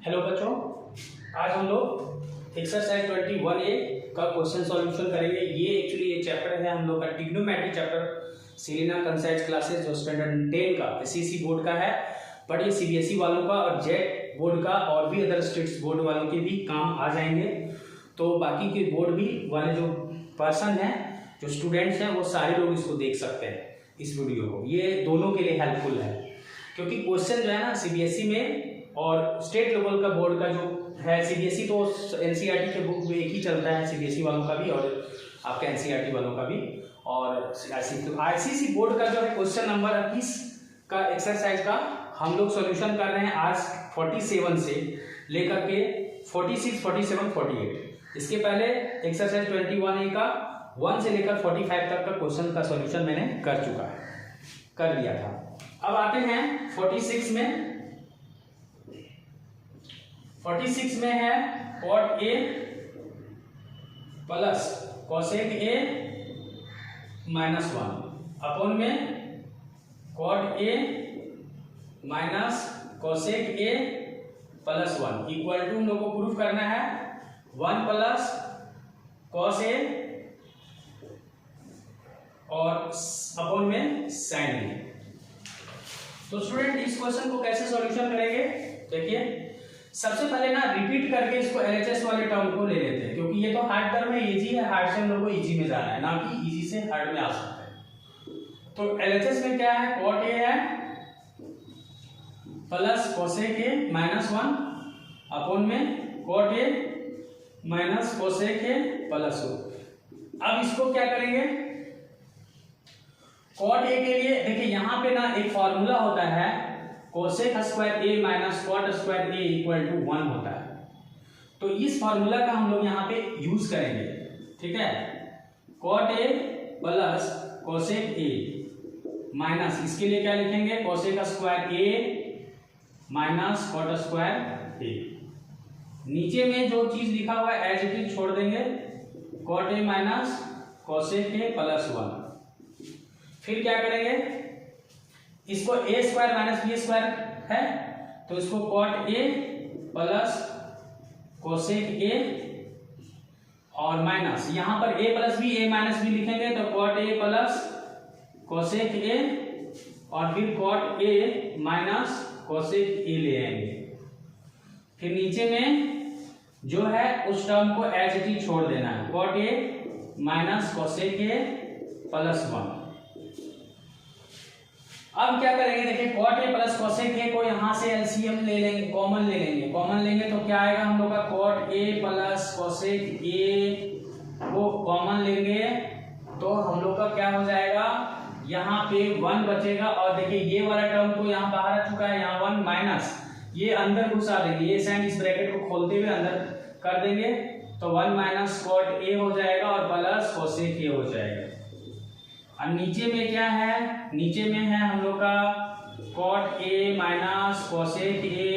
Hello बच्चों, आज हम लोग एक्सरसाइज 21A का क्वेश्चन सॉल्यूशन करेंगे। ये चैप्टर है हम लोग का trigonometry chapter, Selena concise classes जो स्टैंडर्ड 10 का एसएससी बोर्ड का है, बट ये सीबीएसई वालों का और जेट बोर्ड का और भी अदर स्टेट्स बोर्ड वालों के भी काम आ जाएंगे। तो बाकी के बोर्ड भी वाले जो पर्सन हैं, जो स्टूडेंट्स हैं, वो सारे लोग इसको देख सकते हैं इस वीडियो को। ये दोनों के लिए हेल्पफुल है क्योंकि क्वेश्चन जो है ना सीबीएसई में और स्टेट लेवल का बोर्ड का जो है, सीबीएसई तो एनसीईआरटी के बुक में एक ही चलता है, सीबीएसई वालों का भी और आपका एनसीईआरटी वालों का भी। और आईसीएसई बोर्ड का जो है क्वेश्चन नंबर 21 का एक्सरसाइज का हम लोग सॉल्यूशन कर रहे हैं आज 47 से लेकर के 46, 47, 48। इसके पहले एक्सरसाइज 21A का 1 से लेकर 45 तक का क्वेश्चन का सॉल्यूशन मैंने कर लिया था। अब आते हैं 46 में। 46 में है cot A plus cosec A minus 1 upon में cot A minus cosec A plus 1 equal to हम लोग को प्रूफ करना है 1 प्लस cos A और अपॉन में sin A। तो स्टूडेंट इस क्वेश्चन को कैसे सॉल्यूशन करेंगे, देखिए सबसे पहले ना रिपीट करके इसको एलएचएस वाले टर्म को ले लेते हैं क्योंकि ये तो हार्ड टर्म है, इजी है, हार्ड से हम लोग को इजी में जाना है, ना कि इजी से हार्ड में आ सकते हैं। तो एलएचएस में क्या है, cot A है plus cosec A minus 1 upon में cot A minus cosec A plus 1। अब इसको क्या करेंगे, cot A के लिए देखिए यहाँ पे ना एक फॉर्मूला होता है cosec square A minus cot square A equal to 1 होता है। तो इस फॉर्मूला का हम लोग यहाँ पे यूज करेंगे, ठीक है। cot A plus cosec A minus इसके लिए क्या लिखेंगे, cosec square A minus cot square A। नीचे में जो चीज लिखा हुआ है एज इट इज छोड़ देंगे, cot A minus cosec A plus 1। फिर क्या करेंगे, इसको a square minus B square है तो इसको cot A plus cosec A और माइनस यहाँ पर a plus B a minus B लिखेंगे तो cot A plus cosec A और फिर cot A minus cosec A ले आएंगे। फिर नीचे में जो है उस टर्म को एज इट इज छोड़ देना है, cot A minus cosec A plus 1। अब क्या करेंगे, देखिए cot A plus cosec A को यहाँ से एलसीएम ले लेंगे, कॉमन ले लेंगे तो क्या आएगा हम लोग का cot A plus cosec A को कॉमन लेंगे तो हम लोग का क्या हो जाएगा, यहाँ पे 1 बचेगा। और देखिए ये वाला टर्म को यहाँ बाहर आ चुका है, यहाँ 1 माइनस ये अंदर घुसा देंगे, ये साइन इस ब्रैकेट को खोलते हुए अंदर कर देंगे तो 1 माइनस cot A हो जाएगा और प्लस cosec A हो जाएगा। और नीचे में क्या है, नीचे में है हम लोग का cot A minus cosec A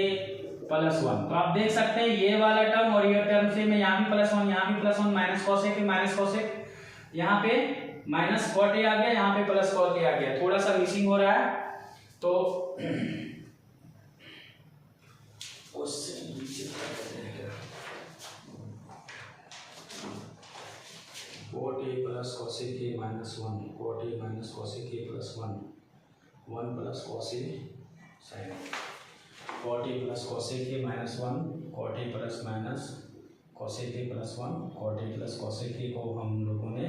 plus 1। तो आप देख सकते हैं ये वाला टर्म और ये टर्म से मैं यहाँ भी प्लस 1, यहाँ भी plus 1, minus cosec A minus cosec, यहाँ पे माइनस cot A आ गया, यहाँ पे प्लस cot A आ गया, थोड़ा सा मिसिंग हो रहा है। तो cot A plus cosec A minus 1, cot A minus cosec A plus 1, 1 plus cos A sin cot A plus cosec A minus 1, cot A plus minus cosec A plus 1, cot A plus cosec A को हम लोगों ने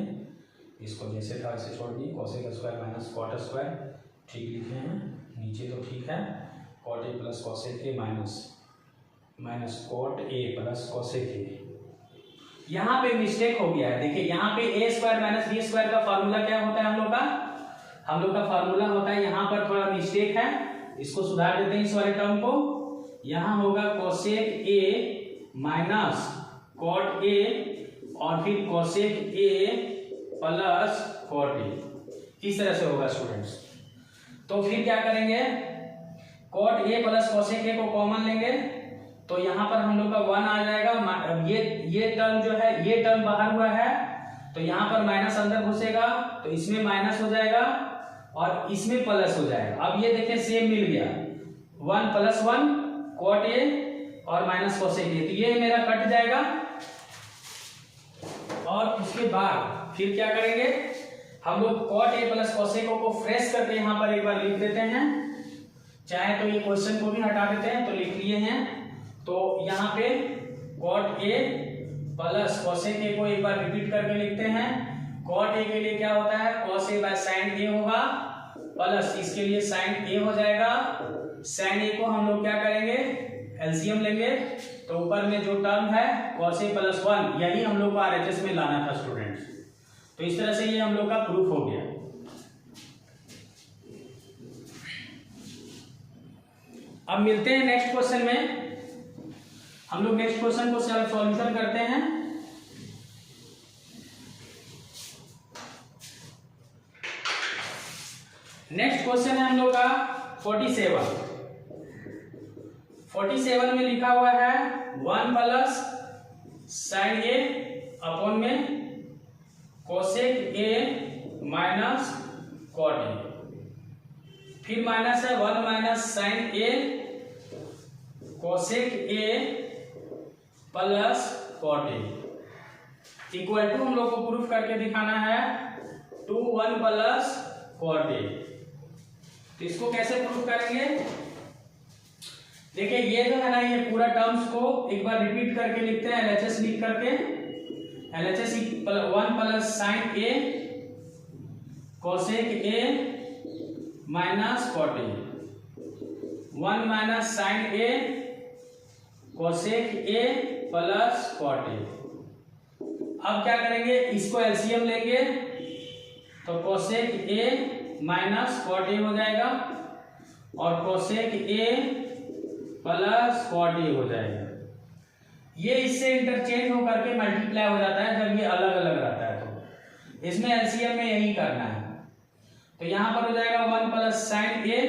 इसको जैसे था ऐसे छोड़ दी, cosec square minus cot square ठीक लिखे हैं, नीचे तो ठीक है, cot A plus cosec A minus cot A plus cosec A। यहाँ पे मिस्टेक हो गया है, देखिए यहाँ पे a square minus B square का फार्मूला क्या होता है, हम लोग का फार्मूला होता है, यहाँ पर थोड़ा मिस्टेक है, इसको सुधार देते हैं इस वाले टर्म को। यहाँ होगा cosec A minus cot A और फिर cosec A plus cot A, इस तरह से होगा स्टूडेंट्स। तो फिर क्या करेंगे, cot A plus cosec A को कॉमन लेंगे तो यहाँ पर हम लोग का 1 आ जाएगा। ये टर्म जो है, ये टर्म बाहर हुआ है तो यहाँ पर माइनस अंदर घुसेगा तो इसमें माइनस हो जाएगा और इसमें प्लस हो जाएगा। अब ये देखिए सेम मिल गया, 1 प्लस 1 cot A और माइनस कोसेक ए, तो ये मेरा कट जाएगा। और उसके बाद फिर क्या करेंगे हम लोग कॉट ए प्लस कोसेक को फ्रेश करके यहाँ पर एक बार लिख देते हैं। चाहे तो ये क्वेश्चन को भी हटा देते हैं, तो लिख लिए हैं। तो यहाँ पे cot A plus cosec A को एक बार रिपीट करके लिखते हैं। कॉट ए के लिए क्या होता है, कॉस ए बाय साइन ए होगा, प्लस इसके लिए साइन ए हो जाएगा। साइन ए को हम लोग क्या करेंगे, एलसीएम लेंगे, तो ऊपर में जो टर्म है कॉस ए प्लस 1, यही हम लोग को आरएचएस में लाना था स्टूडेंट्स। तो इस तरह से ये हम लोग का प्रूफ हो गया। अब मिलते हैं नेक्स्ट क्वेश्चन में। हम लोग नेक्स्ट क्वेश्चन को सॉल्यूशन करते हैं। नेक्स्ट क्वेश्चन है हम लोग का 47 में लिखा हुआ है 1 प्लस साइन ए अपॉन में cosec A minus cot A, फिर माइनस है 1 minus sine A cosec A plus cot A, equal to हम लोग को प्रूफ करके दिखाना है 2 1 प्लस कॉट ए। तो इसको कैसे प्रूफ करेंगे, देखिए ये जो है ना, ये पूरा टर्म्स को एक बार रिपीट करके लिखते हैं एलएचएस लिख करके। LHS 1 plus sine A cosec A minus cot A, 1 minus sine A cosec A plus cot A. अब क्या करेंगे, इसको एलसीएम लेंगे, तो cosec A minus cot A हो जाएगा और cosec A plus cot A हो जाएगा। ये इससे इंटरचेंज होकर के मल्टीप्लाई हो जाता है जब ये अलग अलग रहता है, तो इसमें एलसीएम में यही करना है। तो यहां पर हो जाएगा 1 प्लस साइन ए,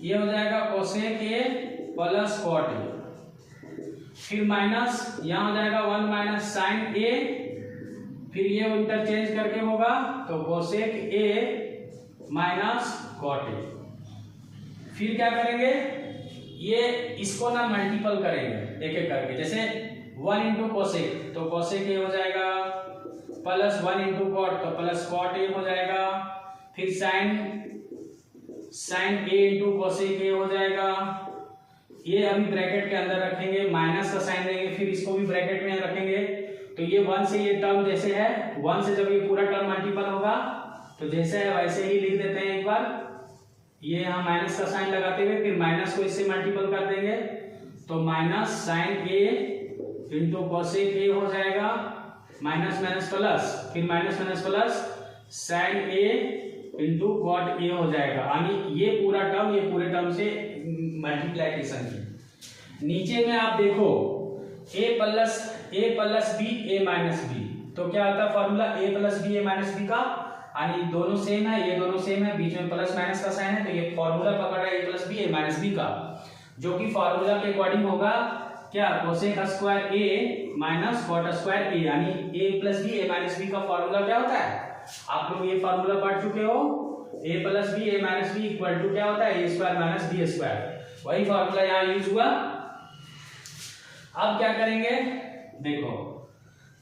ये हो जाएगा cosec A plus cot A, फिर माइनस यहां हो जाएगा 1 माइनस साइन ए, फिर ये इंटरचेंज करके होगा तो cosec A minus cot A. फिर क्या करेंगे, ये इसको ना मल्टीपल करेंगे एक एक करके, जैसे 1 इंटू कोसेक, तो कोसेक ए हो जाएगा, प्लस 1 इंटू कॉट, तो प्लस कॉट ए हो जाएगा, फिर sine A into cosec A हो जाएगा। ये अभी ब्रैकेट के अंदर रखेंगे, माइनस का साइन देंगे, फिर इसको भी ब्रैकेट में रखेंगे। तो ये 1 से ये टर्म जैसे है, 1 से जब ये पूरा टर्म मल्टीपल होगा तो जैसे है वैसे ही लिख देते हैं एक बार। ये यहाँ माइनस का साइन लगाते हुए फिर माइनस को इससे मल्टीपल कर देंगे, तो minus sine A into cosec A हो जाएगा, माइनस माइनस प्लस, फिर minus minus plus sine A into cot A हो जाएगा। यानी ये पूरा टर्म ये पूरे टर्म से मल्टीप्लिकेशन की। नीचे में आप देखो ए plus B A minus B, तो क्या आता है formula A plus B A minus B का, यानी दोनों सेम है, ये दोनों सेम है, बीच में प्लस माइनस का साइन है, तो ये फॉर्मूला पकड़ रहा है ए plus B A minus B का, जो कि फॉर्मूला के अकॉर्डिंग होगा क्या, कोसेक स्क्वायर ए माइनस कॉट स्क्वायर ए, यानी ए plus B A minus B का फॉर्मूला क्या होता है, आप लोग ये फॉर्मूला पढ़ चुके हो, A plus B A minus B equal to क्या होता है, A square minus B square, वही फॉर्मूला यहाँ यूज हुआ। अब क्या करेंगे, देखो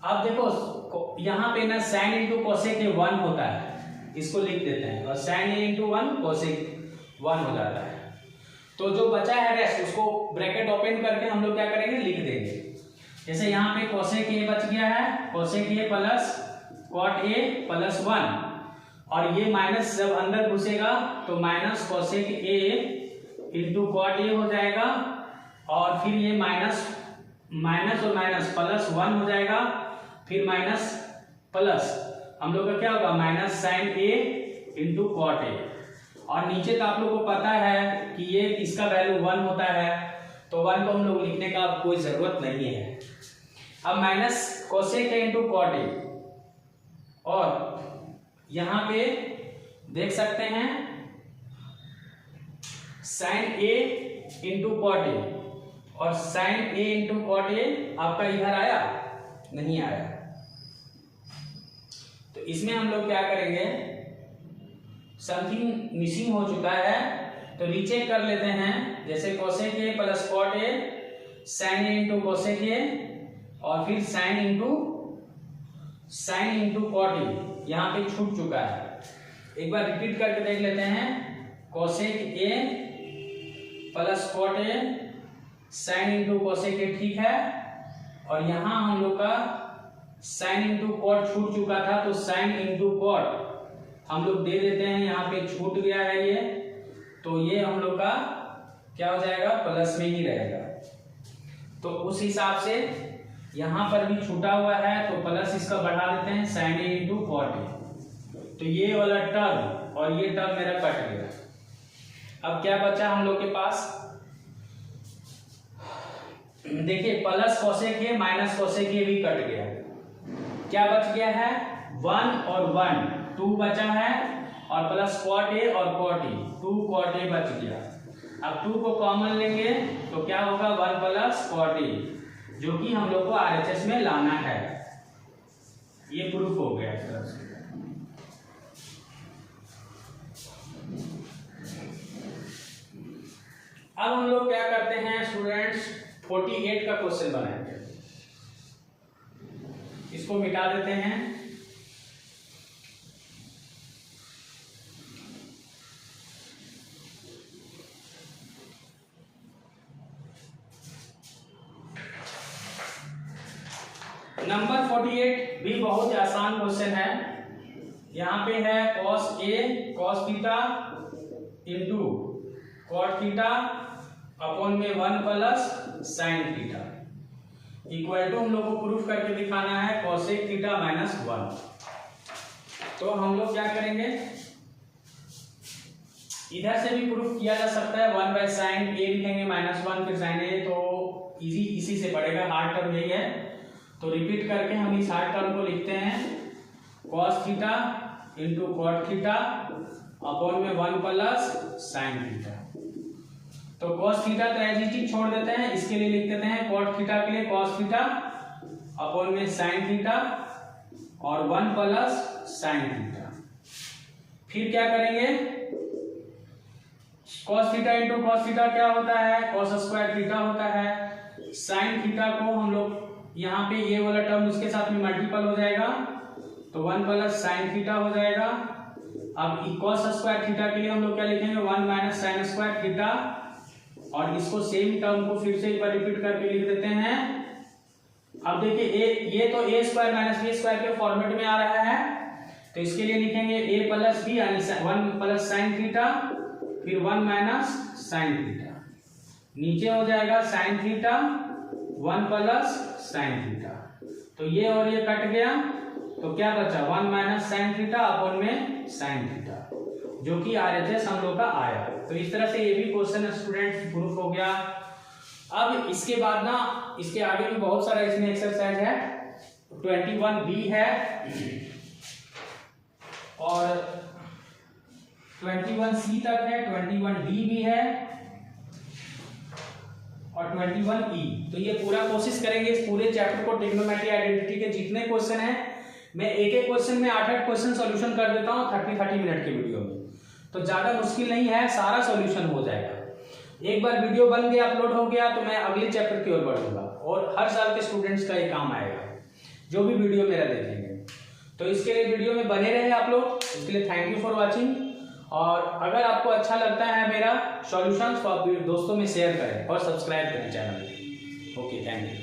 अब देखो यहाँ पे ना साइन इंटू कोसेक 1 होता है, इसको लिख देते हैं, और साइन ए इंटू 1 कोसेक 1 हो जाता है। तो जो बचा है रेस्ट उसको ब्रैकेट ओपन करके हम लोग क्या करेंगे, लिख देंगे। जैसे यहाँ पे कोसेक ए बच गया है, cosec A plus cot A plus 1, और ये माइनस जब अंदर घुसेगा तो minus cosec A into cot A हो जाएगा, और फिर ये माइनस माइनस और माइनस प्लस 1 हो जाएगा, फिर माइनस प्लस हम लोग का क्या होगा, minus sine A into cot A, और नीचे तो आप लोग को पता है कि ये इसका वैल्यू 1 होता है, तो 1 को हम लोग लिखने का अब कोई जरूरत नहीं है। अब minus cosec A into cot A, और यहां पे देख सकते हैं sine A into cot A, और sine A into cot A आपका इधर आया नहीं आया, तो इसमें हम लोग क्या करेंगे, समथिंग मिसिंग हो चुका है, तो रीचेक कर लेते हैं। जैसे cosec A plus cot A sine A into cosec A और फिर साइन इंटू कॉट ए यहाँ पे छूट चुका है। एक बार रिपीट करके देख लेते हैं। Cosec A plus cot A sine into cosec A ठीक है, और यहाँ हम लोग का साइन इंटू कॉट छूट चुका था, तो साइन इंटू कॉट हम लोग दे देते हैं, यहाँ पे छूट गया है ये, तो ये हम लोग का क्या हो जाएगा, प्लस में ही रहेगा। तो उस हिसाब से यहाँ पर भी छूटा हुआ है तो प्लस इसका बढ़ा देते हैं sine A into cot A, तो ये वाला टर्म और ये टर्म मेरा कट गया। अब क्या बचा हम लोग के पास, देखिए plus cosec A minus cosec ए भी कट गया, क्या बच गया है 1 और 1 2 बचा है, और प्लस कॉट ए और कॉट ए 2 कॉट ए बच गया। अब 2 को कॉमन लेंगे तो क्या होगा 1 प्लस कॉट ए, जो कि हम लोग को आरएचएस में लाना है। ये प्रूफ हो गया इस तरह से। अब हम लोग क्या करते हैं स्टूडेंट्स, 48 का क्वेश्चन बनाएंगे। इसको मिटा देते हैं। नंबर 48 भी बहुत आसान क्वेश्चन है। यहाँ पे है cos A cos theta into cot theta upon में 1 plus sine theta equal to हम लोग को प्रूफ करके दिखाना है कोसेक थीटा माइनस 1। तो हम लोग क्या करेंगे, इधर से भी प्रूफ किया जा सकता है, 1 बाय साइन ए लिखेंगे माइनस 1 फिर साइन ए, तो इसी से पड़ेगा, हार्ड टर्म यही है। तो रिपीट करके हम इस हार्ड टर्म को लिखते हैं cos theta into cot theta upon में 1 प्लस साइन थीटा। तो cos थीटा तो एज इट इज छोड़ देते हैं, इसके लिए लिख देते हैं cot थीटा के लिए cos थीटा अपॉन में साइन थीटा और 1 प्लस साइन थीटा। फिर क्या करेंगे, cos theta into cos theta क्या होता है, cos स्क्वायर थीटा होता है। साइन थीटा को हम लोग यहाँ पे ये वाला टर्म उसके साथ में मल्टीपल हो जाएगा, तो 1 प्लस साइन थीटा हो जाएगा। अब cos स्क्वायर थीटा के लिए हम लोग क्या लिखेंगे, 1 माइनस साइन स्क्वायर थीटा, और इसको सेम टर्म को फिर से एक बार रिपीट करके लिख देते हैं। अब देखिए ये तो ए स्क्वायर माइनस बी स्क्वायर के फॉर्मेट में आ रहा है, तो इसके लिए लिखेंगे ए प्लस बी यानी 1 प्लस साइन थीटा फिर 1 माइनस साइन थीटा, नीचे हो जाएगा sine theta 1 plus sine theta, तो ये और ये कट गया, तो क्या बचा 1 माइनस साइन थीटा अपॉन में साइन थीटा, जो कि आरएचएस हम लोग का आया। तो इस तरह से ये भी क्वेश्चन स्टूडेंट प्रूफ हो गया। अब इसके बाद ना इसके आगे भी बहुत सारा इसमें एक्सरसाइज है, 21B है और 21C तक है, 21D भी है और 21E। तो ये पूरा कोशिश करेंगे इस पूरे चैप्टर को, ट्रिग्नोमेट्री आइडेंटिटी के जितने क्वेश्चन हैं मैं एक एक क्वेश्चन में 8-8 क्वेश्चन सॉल्यूशन कर देता हूँ 30-30 मिनट के वीडियो में, तो ज्यादा मुश्किल नहीं है, सारा सॉल्यूशन हो जाएगा। एक बार वीडियो बन गया अपलोड हो गया तो मैं अगले चैप्टर की ओर बढ़ूंगा, और हर साल के स्टूडेंट्स का ये काम आएगा जो भी वीडियो मेरा देखेंगे। तो इसके लिए वीडियो में बने रहे आप लोग, इसके लिए थैंक यू फॉर वॉचिंग। और अगर आपको अच्छा लगता है मेरा सॉल्यूशंस तो आप दोस्तों में शेयर करें और सब्सक्राइब करें चैनल। Okay, thank you.